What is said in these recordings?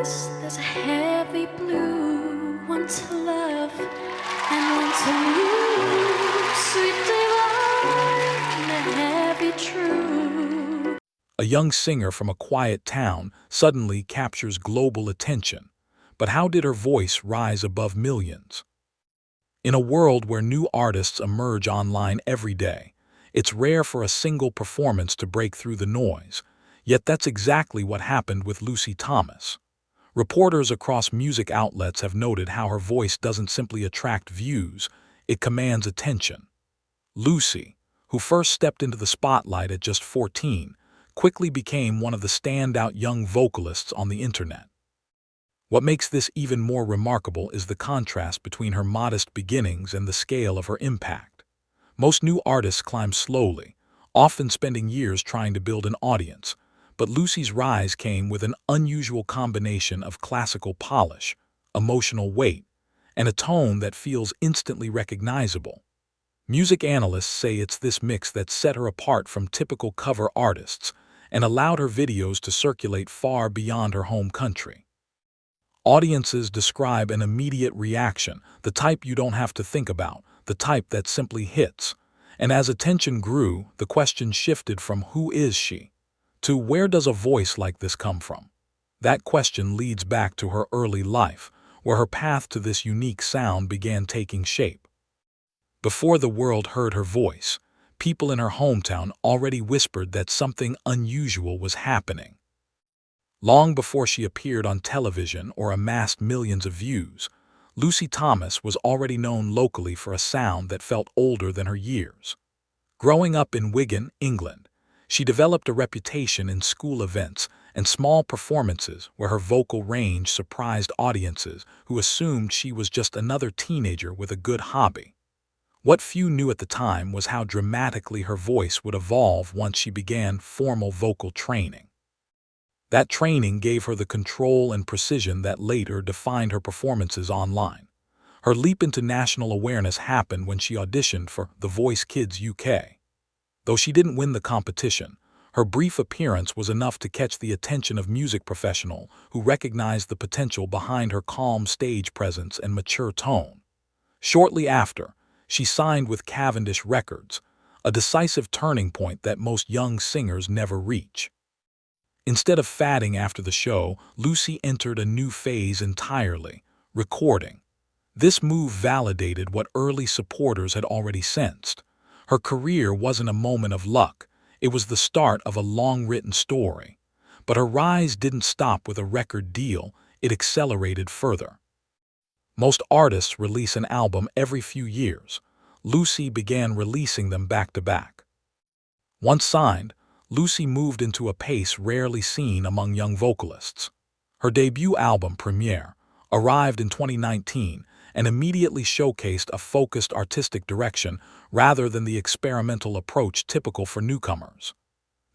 eyes, there's a heavy blue, one to love and one to lose. Sweet divine, the heavy true. A young singer from a quiet town suddenly captures global attention. But how did her voice rise above millions? In a world where new artists emerge online every day, it's rare for a single performance to break through the noise. Yet that's exactly what happened with Lucy Thomas. Reporters across music outlets have noted how her voice doesn't simply attract views, it commands attention. Lucy, who first stepped into the spotlight at just 14, quickly became one of the standout young vocalists on the internet. What makes this even more remarkable is the contrast between her modest beginnings and the scale of her impact. Most new artists climb slowly, often spending years trying to build an audience, but Lucy's rise came with an unusual combination of classical polish, emotional weight, and a tone that feels instantly recognizable. Music analysts say it's this mix that set her apart from typical cover artists and allowed her videos to circulate far beyond her home country. Audiences describe an immediate reaction, the type you don't have to think about, the type that simply hits. And as attention grew, the question shifted from "who is she?" to "where does a voice like this come from?" That question leads back to her early life, where her path to this unique sound began taking shape. Before the world heard her voice, people in her hometown already whispered that something unusual was happening. Long before she appeared on television or amassed millions of views, Lucy Thomas was already known locally for a sound that felt older than her years. Growing up in Wigan, England, she developed a reputation in school events and small performances where her vocal range surprised audiences who assumed she was just another teenager with a good hobby. What few knew at the time was how dramatically her voice would evolve once she began formal vocal training. That training gave her the control and precision that later defined her performances online. Her leap into national awareness happened when she auditioned for The Voice Kids UK. Though she didn't win the competition, her brief appearance was enough to catch the attention of music professionals who recognized the potential behind her calm stage presence and mature tone. Shortly after, she signed with Cavendish Records, a decisive turning point that most young singers never reach. Instead of fadding after the show, Lucy entered a new phase entirely, recording. This move validated what early supporters had already sensed. Her career wasn't a moment of luck, it was the start of a long-written story. But her rise didn't stop with a record deal, it accelerated further. Most artists release an album every few years. Lucy began releasing them back-to-back. Once signed, Lucy moved into a pace rarely seen among young vocalists. Her debut album, Premiere, arrived in 2019 and immediately showcased a focused artistic direction rather than the experimental approach typical for newcomers.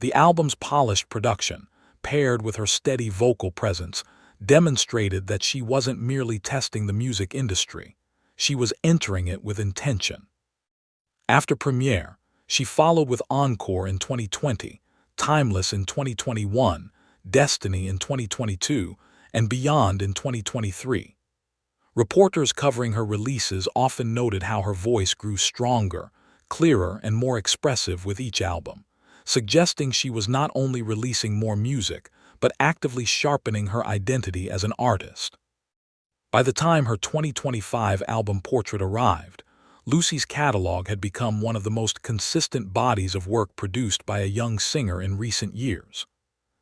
The album's polished production, paired with her steady vocal presence, demonstrated that she wasn't merely testing the music industry, she was entering it with intention. After Premiere, she followed with Encore in 2020, Timeless in 2021, Destiny in 2022, and Beyond in 2023. Reporters covering her releases often noted how her voice grew stronger, clearer, and more expressive with each album, suggesting she was not only releasing more music, but actively sharpening her identity as an artist. By the time her 2025 album Portrait arrived, Lucy's catalog had become one of the most consistent bodies of work produced by a young singer in recent years.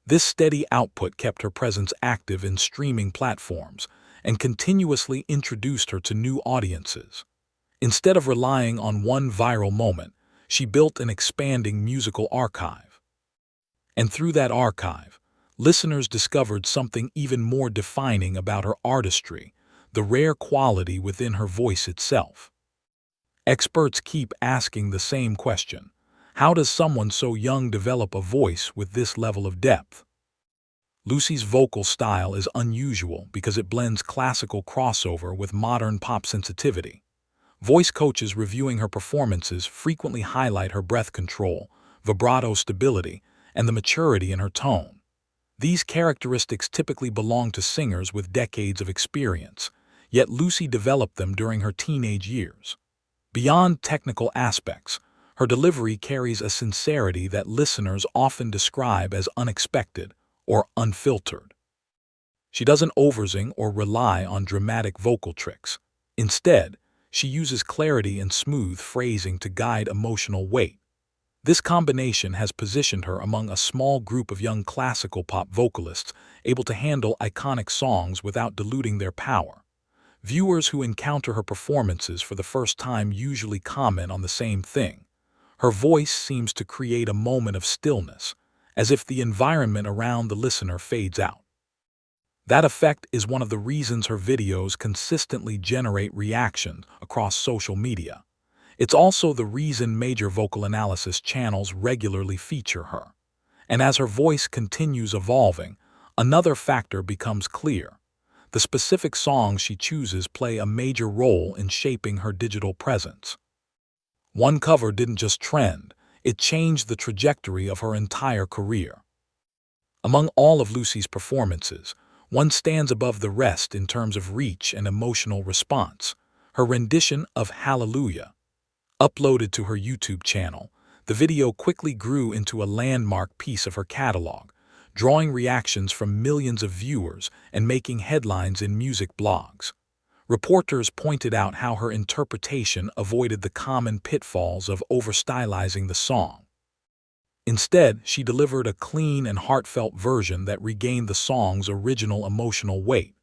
This steady output kept her presence active in streaming platforms and continuously introduced her to new audiences. Instead of relying on one viral moment, she built an expanding musical archive. And through that archive, listeners discovered something even more defining about her artistry, the rare quality within her voice itself. Experts keep asking the same question: how does someone so young develop a voice with this level of depth? Lucy's vocal style is unusual because it blends classical crossover with modern pop sensitivity. Voice coaches reviewing her performances frequently highlight her breath control, vibrato stability, and the maturity in her tone. These characteristics typically belong to singers with decades of experience, yet Lucy developed them during her teenage years. Beyond technical aspects, her delivery carries a sincerity that listeners often describe as unexpected or unfiltered. She doesn't oversing or rely on dramatic vocal tricks. Instead, she uses clarity and smooth phrasing to guide emotional weight. This combination has positioned her among a small group of young classical pop vocalists able to handle iconic songs without diluting their power. Viewers who encounter her performances for the first time usually comment on the same thing. Her voice seems to create a moment of stillness, as if the environment around the listener fades out. That effect is one of the reasons her videos consistently generate reactions across social media. It's also the reason major vocal analysis channels regularly feature her. And as her voice continues evolving, another factor becomes clear. The specific songs she chooses play a major role in shaping her digital presence. One cover didn't just trend, it changed the trajectory of her entire career. Among all of Lucy's performances, one stands above the rest in terms of reach and emotional response. Her rendition of Hallelujah. Uploaded to her YouTube channel, the video quickly grew into a landmark piece of her catalog, drawing reactions from millions of viewers and making headlines in music blogs. Reporters pointed out how her interpretation avoided the common pitfalls of over-stylizing the song. Instead, she delivered a clean and heartfelt version that regained the song's original emotional weight.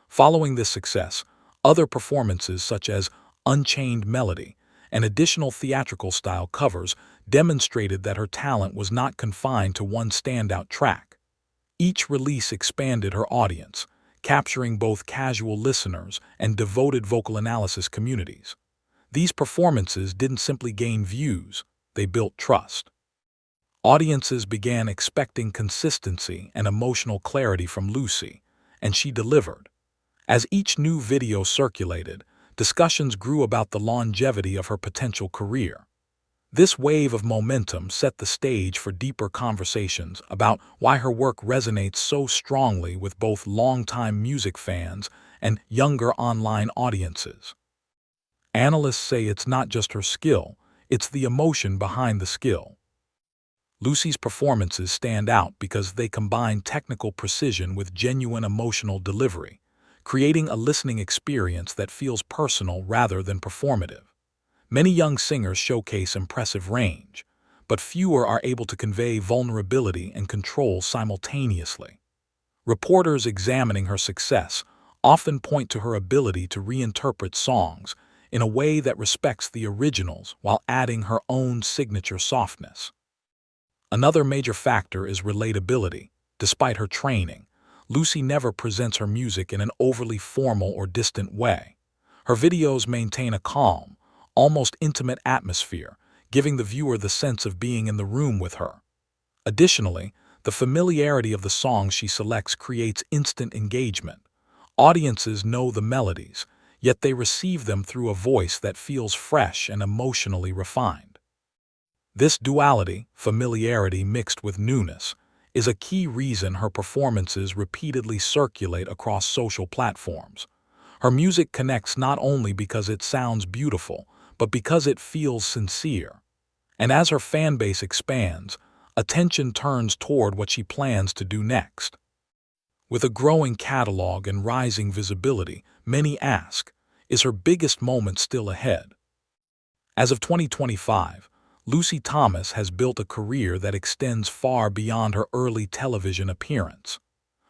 Following this success, other performances such as Unchained Melody and additional theatrical-style covers demonstrated that her talent was not confined to one standout track. Each release expanded her audience, capturing both casual listeners and devoted vocal analysis communities. These performances didn't simply gain views, they built trust. Audiences began expecting consistency and emotional clarity from Lucy, and she delivered. As each new video circulated, discussions grew about the longevity of her potential career. This wave of momentum set the stage for deeper conversations about why her work resonates so strongly with both longtime music fans and younger online audiences. Analysts say it's not just her skill, it's the emotion behind the skill. Lucy's performances stand out because they combine technical precision with genuine emotional delivery, creating a listening experience that feels personal rather than performative. Many young singers showcase impressive range, but fewer are able to convey vulnerability and control simultaneously. Reporters examining her success often point to her ability to reinterpret songs in a way that respects the originals while adding her own signature softness. Another major factor is relatability. Despite her training, Lucy never presents her music in an overly formal or distant way. Her videos maintain a calm, almost intimate atmosphere, giving the viewer the sense of being in the room with her. Additionally, the familiarity of the songs she selects creates instant engagement. Audiences know the melodies, yet they receive them through a voice that feels fresh and emotionally refined. This duality, familiarity mixed with newness, is a key reason her performances repeatedly circulate across social platforms. Her music connects not only because it sounds beautiful, but because it feels sincere. And as her fan base expands, attention turns toward what she plans to do next. With a growing catalog and rising visibility, many ask, is her biggest moment still ahead? As of 2025, Lucy Thomas has built a career that extends far beyond her early television appearance.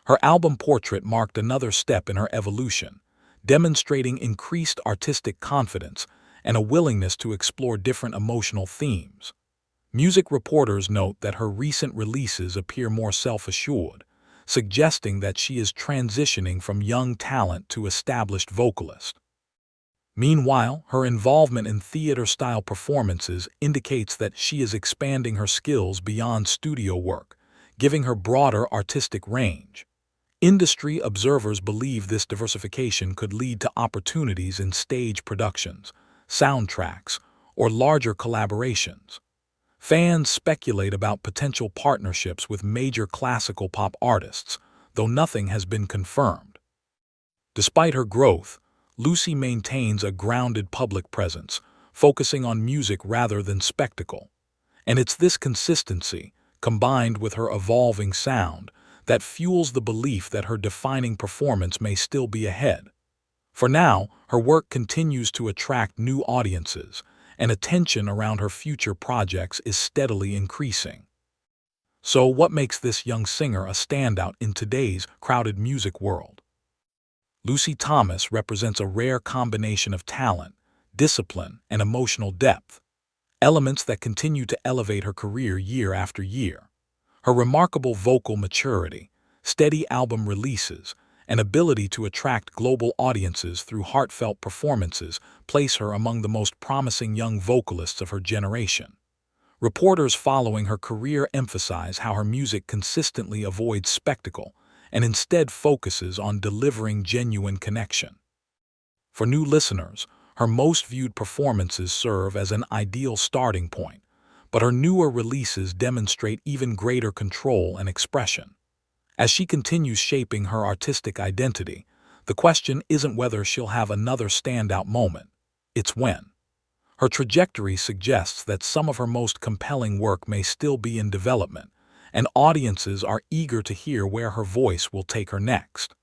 Her album Portrait marked another step in her evolution, demonstrating increased artistic confidence and a willingness to explore different emotional themes. Music reporters note that her recent releases appear more self-assured, suggesting that she is transitioning from young talent to established vocalist. Meanwhile, her involvement in theater-style performances indicates that she is expanding her skills beyond studio work, giving her broader artistic range. Industry observers believe this diversification could lead to opportunities in stage productions, soundtracks, or larger collaborations. Fans speculate about potential partnerships with major classical pop artists, though nothing has been confirmed. Despite her growth, Lucy maintains a grounded public presence, focusing on music rather than spectacle. And it's this consistency, combined with her evolving sound, that fuels the belief that her defining performance may still be ahead. For now, her work continues to attract new audiences, and attention around her future projects is steadily increasing. So, what makes this young singer a standout in today's crowded music world? Lucy Thomas represents a rare combination of talent, discipline, and emotional depth, elements that continue to elevate her career year after year. Her remarkable vocal maturity, steady album releases, and ability to attract global audiences through heartfelt performances place her among the most promising young vocalists of her generation. Reporters following her career emphasize how her music consistently avoids spectacle and instead focuses on delivering genuine connection. For new listeners, her most viewed performances serve as an ideal starting point, but her newer releases demonstrate even greater control and expression. As she continues shaping her artistic identity, the question isn't whether she'll have another standout moment, it's when. Her trajectory suggests that some of her most compelling work may still be in development, and audiences are eager to hear where her voice will take her next.